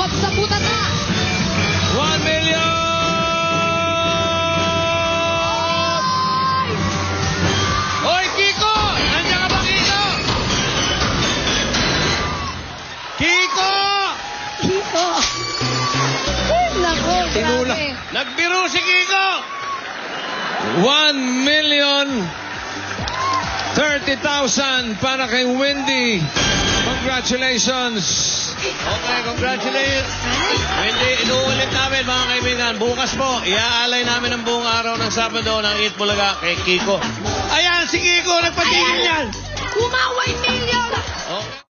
Bob sa butata. 1 million! Hoy, Kiko! Nandiyan ka ba, Kiko? Kiko! Kiko. Nako, Tinula. grabe. Nagbiro si Kiko! 1 million 30,000 para kay Wendy. Congratulations! Okay, congratulations. Wendy, inuulit namin mga kaibigan. Bukas po, iaalay namin ang buong araw ng Sabado ng Eat Bulaga kay Kiko. Ayan, si Kiko, nagpatigil yan. Kumawa 1 million.